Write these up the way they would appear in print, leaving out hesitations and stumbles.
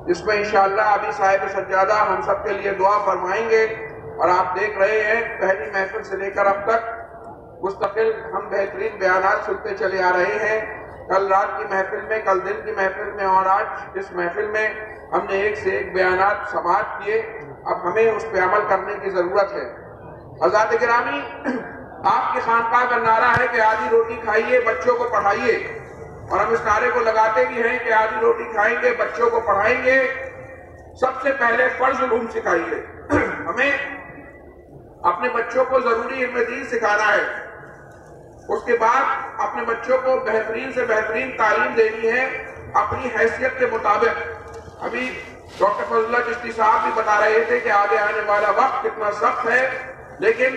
جس میں انشاءاللہ ابھی صاحب سجادہ ہم سب کے لیے دعا فرمائیں گے۔ اور آپ دیکھ رہے ہیں پہلی محفل سے لے کر اب تک مستقل ہم بہترین بیانات سنتے چلے آ رہے ہیں۔ کل رات کی محفل میں، کل دن کی محفل میں اور آج اس محفل میں ہم نے ایک سے ایک بیانات سماعت کیے۔ اب ہمیں اس پہ عمل کرنے کی ضرورت ہے۔ حضرات گرامی، آپ کی خانقاہ کا نعرہ ہے کہ آدھی روٹی کھائیے، بچوں کو پڑھائیے، اور ہم اس نعرے کو لگاتے بھی ہیں کہ آدھی روٹی کھائیں گے، بچوں کو پڑھائیں گے۔ سب سے پہلے فرض علوم سکھائیے۔ ہمیں اپنے بچوں کو ضروری علم دین سکھانا ہے، اس کے بعد اپنے بچوں کو بہترین سے بہترین تعلیم دینی ہے اپنی حیثیت کے مطابق۔ ابھی ڈاکٹر فضل اللہ چشتی صاحب بھی بتا رہے تھے کہ آگے آنے والا وقت کتنا سخت ہے، لیکن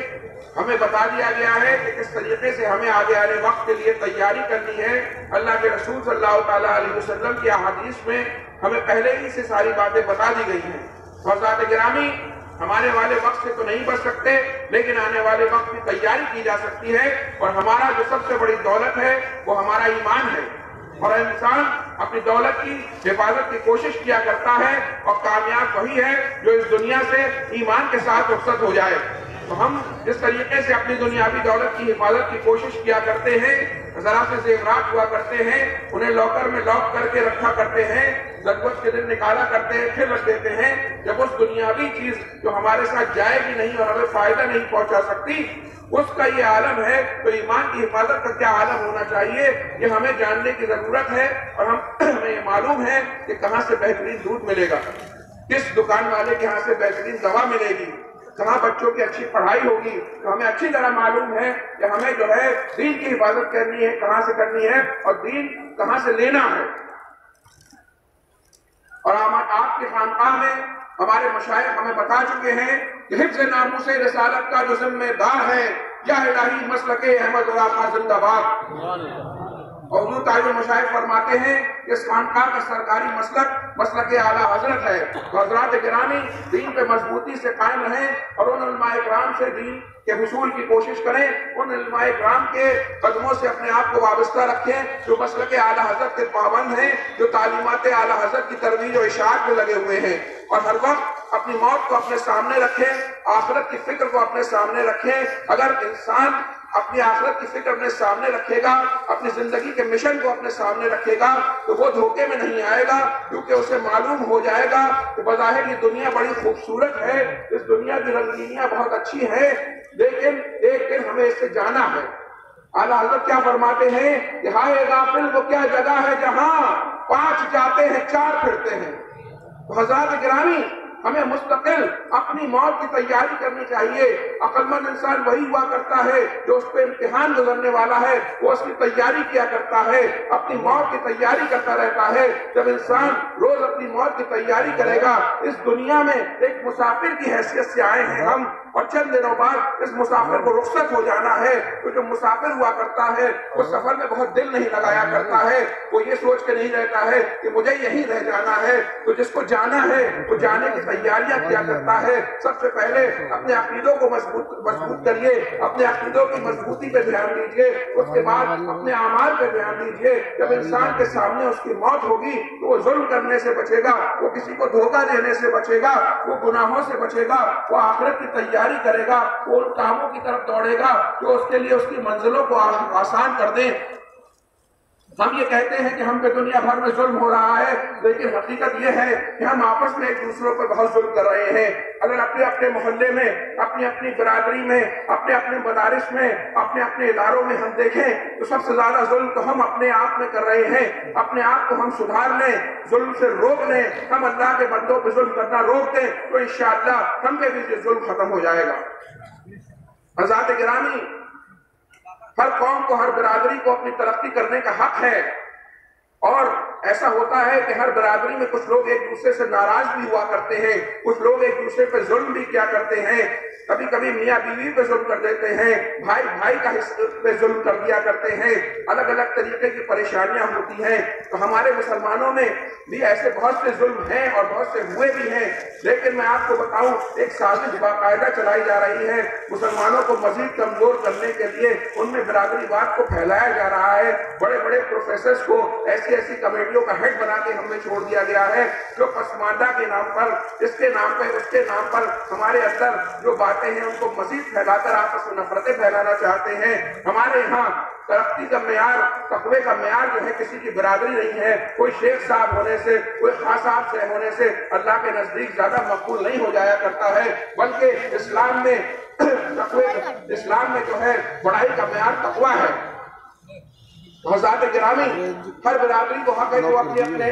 ہمیں بتا دیا گیا ہے کہ کس طریقے سے ہمیں آگے آنے وقت کے لیے تیاری کرنی ہے۔ اللہ کے رسول صلی اللہ تعالیٰ علیہ وسلم کی احادیث میں ہمیں پہلے ہی سے ساری باتیں بتا دی گئی ہیں۔ حضرات گرامی، ہمارے والے وقت سے تو نہیں بچ سکتے، لیکن آنے والے وقت کی تیاری کی جا سکتی ہے، اور ہمارا جو سب سے بڑی دولت ہے وہ ہمارا ایمان ہے، اور انسان اپنی دولت کی حفاظت کی کوشش کیا کرتا ہے، اور کامیاب وہی ہے جو اس دنیا سے ایمان کے ساتھ رخصت ہو جائے۔ تو ہم جس طریقے سے اپنی دنیاوی دولت کی حفاظت کی کوشش کیا کرتے ہیں، ذرا سے زیورات ہوا کرتے ہیں، انہیں لاکر میں لاک کر کے رکھا کرتے ہیں، ضرورت کے دن نکالا کرتے ہیں، پھر رکھ دیتے ہیں، جب اس دنیاوی چیز جو ہمارے ساتھ جائے گی نہیں اور ہمیں فائدہ نہیں پہنچا سکتی، اس کا یہ عالم ہے، تو ایمان کی حفاظت کا کیا عالم ہونا چاہیے، یہ ہمیں جاننے کی ضرورت ہے۔ اور ہمیں یہ معلوم ہے کہ کہاں سے بہترین دودھ ملے گا، کس دکان والے کے یہاں سے بہترین دوا ملے گی، کہاں بچوں کی اچھی پڑھائی ہوگی۔ تو ہمیں اچھی طرح معلوم ہے کہ ہمیں جو ہے دین کی حفاظت کرنی ہے، کہاں سے کرنی ہے، اور دین کہاں سے لینا ہے۔ اور آپ کی خانقاہ میں ہمارے مشائخ ہمیں بتا چکے ہیں کہ حفظ ناموس رسالت کا جو ذمہ دار ہے، یا الہی مسلک احمد رضا خان زندہ باد۔ اور حضور تاج المشائخ فرماتے ہیں کہ اس خانقاہ کا سرکاری مسلک اعلیٰ حضرت ہے۔ تو حضرات گرامی، دین پہ مضبوطی سے قائم رہیں، اور ان علماء اکرام سے دین کے حصول کی کوشش کریں، ان علماء اکرام کے قدموں سے اپنے آپ کو وابستہ رکھیں جو مسلک اعلیٰ حضرت کے پابند ہیں، جو تعلیمات اعلیٰ حضرت کی ترویج و اشاعت میں لگے ہوئے ہیں، اور ہر وقت اپنی موت کو اپنے سامنے رکھیں، آخرت کی فکر کو اپنے سامنے رکھیں۔ اگر انسان اپنی آخرت کی فکر اپنے سامنے رکھے گا، اپنی زندگی کے مشن کو اپنے سامنے رکھے گا، تو وہ دھوکے میں نہیں آئے گا، کیونکہ اسے معلوم ہو جائے گا کہ بظاہر یہ دنیا بڑی خوبصورت ہے، اس دنیا کی رنگینیاں بہت اچھی ہیں، لیکن ایک دن ہمیں اس سے جانا ہے۔ اعلیٰ حضرت کیا فرماتے ہیں کہ ہائے غافل وہ کیا جگہ ہے جہاں 5 جاتے ہیں 4 پھرتے ہیں۔ تو حضرات گرامی، ہمیں مستقل اپنی موت کی تیاری کرنی چاہیے۔ عقل مند انسان وہی ہوا کرتا ہے جو اس پہ امتحان گزرنے والا ہے، وہ اس کی تیاری کیا کرتا ہے، اپنی موت کی تیاری کرتا رہتا ہے۔ جب انسان روز اپنی موت کی تیاری کرے گا، اس دنیا میں ایک مسافر کی حیثیت سے آئے ہیں ہم، اور چند دنوں بعد اس مسافر کو رخصت ہو جانا ہے۔ تو جو مسافر ہوا کرتا ہے وہ سفر میں بہت دل نہیں لگایا کرتا ہے، وہ یہ سوچ کے نہیں رہتا ہے کہ مجھے یہیں رہ جانا ہے۔ تو جس کو جانا ہے وہ جانے کی تیاریاں کیا کرتا ہے۔ سب سے پہلے اپنے عقیدوں کو مضبوط کریے، اپنے عقیدوں کی مضبوطی پہ دھیان دیجیے، اس کے بعد اپنے اعمال پہ دھیان دیجیے۔ جب انسان کے سامنے اس کی موت ہوگی تو وہ ظلم کرنے سے بچے گا، وہ کسی کو دھوکہ دینے سے بچے گا، وہ گناہوں سے بچے گا، وہ آخرت کی تیاری کرے گا، وہ ان کاموں کی طرف دوڑے گا جو اس کے لیے اس کی منزلوں کو آسان کر دیں۔ ہم یہ کہتے ہیں کہ ہم پہ دنیا بھر میں ظلم ہو رہا ہے، لیکن حقیقت یہ ہے کہ ہم آپس میں ایک دوسروں پر بہت ظلم کر رہے ہیں۔ اگر اپنے اپنے محلے میں، اپنی اپنی برادری میں، اپنے اپنے مدارس میں، اپنے اپنے اداروں میں ہم دیکھیں تو سب سے زیادہ ظلم تو ہم اپنے آپ میں کر رہے ہیں۔ اپنے آپ کو ہم سدھار لیں، ظلم سے روک لیں، ہم اللہ کے بندوں پہ ظلم کرنا روک دیں تو انشاءاللہ ہم پہ بھی یہ ظلم ختم ہو جائے گا۔ حضرات گرامی، ہر قوم کو، ہر برادری کو اپنی ترقی کرنے کا حق ہے، اور ایسا ہوتا ہے کہ ہر برادری میں کچھ لوگ ایک دوسرے سے ناراض بھی ہوا کرتے ہیں، کچھ لوگ ایک دوسرے پہ ظلم بھی کیا کرتے ہیں، کبھی کبھی میاں بیوی پہ ظلم کر دیتے ہیں، بھائی بھائی کا حصہ پہ ظلم کر دیا کرتے ہیں، الگ الگ طریقے کی پریشانیاں ہوتی ہیں۔ تو ہمارے مسلمانوں میں بھی ایسے بہت سے ظلم ہیں اور بہت سے ہوئے بھی ہیں، لیکن میں آپ کو بتاؤں ایک سازش باقاعدہ چلائی جا رہی ہے مسلمانوں کو مزید کمزور کرنے کے لیے۔ ان میں برادری واد کو پھیلایا جا رہا ہے، بڑے بڑے پروفیسرز کو ایسی ایسی کمیٹی کمیٹیوں کا ہیڈ بنا کے ہمیں چھوڑ دیا گیا ہے، جو پسماندہ کے نام پر، اس کے نام پر، اس کے نام پر ہمارے اندر جو باتیں ہیں ان کو مزید پھیلا کر آپس میں نفرتیں پھیلانا چاہتے ہیں۔ ہمارے یہاں ترقی کا معیار، تقوی کا معیار جو ہے کسی کی برادری نہیں ہے، کوئی شیخ صاحب ہونے سے، کوئی خاص صاحب سے ہونے سے اللہ کے نزدیک زیادہ مقبول نہیں ہو جایا کرتا ہے، بلکہ اسلام میں اسلام میں جو ہے بڑائی کا معیار تقوی ہے۔ حضرات گرامی، ہر برادری کو حق ہے کہ وہ اپنے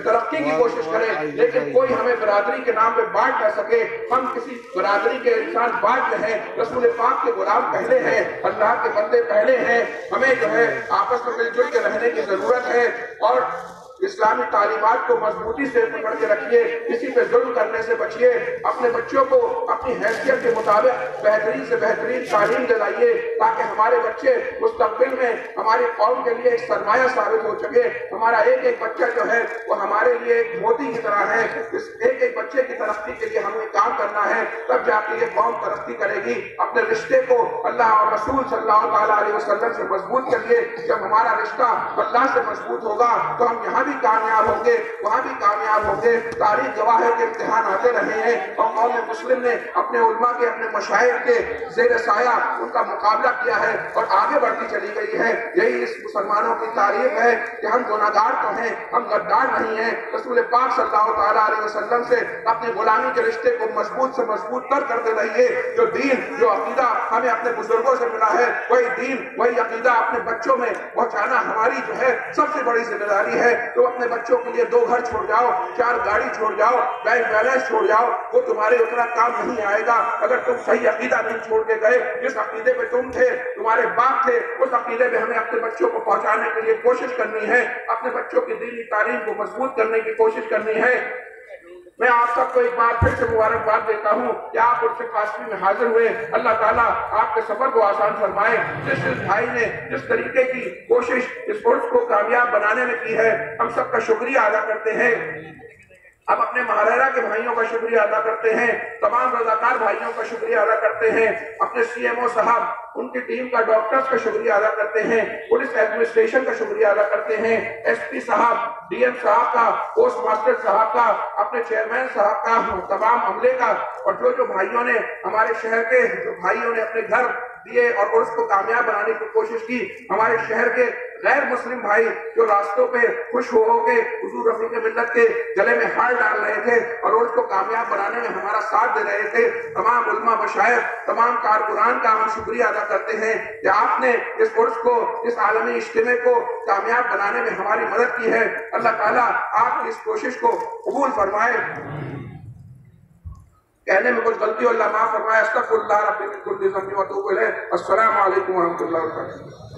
ترقی کی کوشش کرے، لیکن کوئی ہمیں برادری کے نام پہ بانٹ نہ سکے۔ ہم کسی برادری کے انسان بعد میں ہیں، رسول پاک کے غلام پہلے ہیں، اللہ کے بندے پہلے ہیں۔ ہمیں جو ہے آپس میں مل جل کے رہنے کی ضرورت ہے، اور اسلامی تعلیمات کو مضبوطی سے پکڑ کے رکھیے، کسی پہ ظلم کرنے سے بچیے، اپنے بچوں کو اپنی حیثیت کے مطابق بہترین سے بہترین تعلیم دلائیے، تاکہ ہمارے بچے مستقبل میں ہماری قوم کے لیے ایک سرمایہ ثابت ہو سکے۔ ہمارا ایک ایک بچہ جو ہے وہ ہمارے لیے ایک موتی کی طرح ہے، اس ایک ایک بچے کی ترقی کے لیے ہمیں کام کرنا ہے، تب جا کے یہ قوم ترقی کرے گی۔ اپنے رشتے کو اللہ اور رسول صلی اللہ تعالیٰ علیہ وسلم سے مضبوط کریے۔ جب ہمارا رشتہ اللہ سے مضبوط ہوگا تو ہم یہاں بھی کامیاب ہوں گے، وہاں بھی کامیاب ہوں گے۔ تاریخ گواہ ہے کہ امتحان آتے رہے ہیں، اور قوم مسلم نے اپنے علماء کے، اپنے مشائخ کے زیر سایہ ان کا مقابلہ کیا ہے اور آگے بڑھتی چلی گئی ہے۔ یہی اس مسلمانوں کی تاریخ ہے کہ ہم گناہگار تو ہیں، ہم غدار نہیں ہیں۔ رسول پاک صلی اللہ تعالیٰ علیہ وسلم سے اپنی غلامی کے رشتے کو مضبوط سے مضبوط کرتے رہیے۔ جو دین، جو عقیدہ ہمیں اپنے بزرگوں سے ملا ہے، وہی دین، وہی عقیدہ اپنے بچوں میں پہنچانا ہماری جو ہے سب سے بڑی ذمہ داری ہے۔ تو اپنے بچوں کے لیے 2 گھر چھوڑ جاؤ، 4 گاڑی چھوڑ جاؤ، بینک بیلنس چھوڑ جاؤ، وہ تمہارے اتنا کام نہیں آئے گا اگر تم صحیح عقیدہ نہیں چھوڑ کے گئے۔ جس عقیدے پہ تم تھے، تمہارے باپ تھے، اس عقیدے پہ ہمیں اپنے بچوں کو پہنچانے کے لیے کوشش کرنی ہے، اپنے بچوں کی دینی تعلیم کو مضبوط کرنے کی کوشش کرنی ہے۔ میں آپ سب کو ایک بار پھر سے مبارکباد دیتا ہوں کہ آپ عرس قاسمی میں حاضر ہوئے۔ اللہ تعالیٰ آپ کے سفر کو آسان فرمائے۔ جس بھائی نے جس طریقے کی کوشش اس عرس کو کامیاب بنانے میں کی ہے، ہم سب کا شکریہ ادا کرتے ہیں۔ اب اپنے مہاراجہ کے بھائیوں کا شکریہ ادا کرتے ہیں، تمام رضاکار بھائیوں کا شکریہ ادا کرتے ہیں، اپنے سی ایم او صاحب، ان کی ٹیم کا، ڈاکٹرز کا شکریہ ادا کرتے ہیں، پولیس ایڈمنسٹریشن کا شکریہ ادا کرتے ہیں، ایس پی صاحب، ڈی ایم صاحب کا، پوسٹ ماسٹر صاحب کا، اپنے چیئرمین صاحب کا، تمام عملے کا، اور جو بھائیوں نے ہمارے شہر کے، جو بھائیوں نے اپنے گھر دیے اور اس کو کامیاب بنانے کی کوشش کی، ہمارے شہر کے غیر مسلم بھائی جو راستوں پہ خوش ہو کے حضور رفیق ملت کے گلے میں ہار ڈال رہے تھے اور اس کو کامیاب بنانے میں ہمارا ساتھ دے رہے تھے، تمام علماء، مشائخ، تمام کارکنان کا ہم شکریہ ادا کرتے ہیں کہ آپ نے اس عرس کو، اس عالمی اجتماع کو کامیاب بنانے میں ہماری مدد کی ہے۔ اللہ تعالیٰ آپ کی اس کوشش کو قبول فرمائے۔ کہنے میں کچھ غلطی ہو اللہ معاف فرمائے۔ استغفر اللہ ربی من کل ذنب و اتوب الیہ۔ السلام علیکم ورحمۃ اللہ وبرکاتہ۔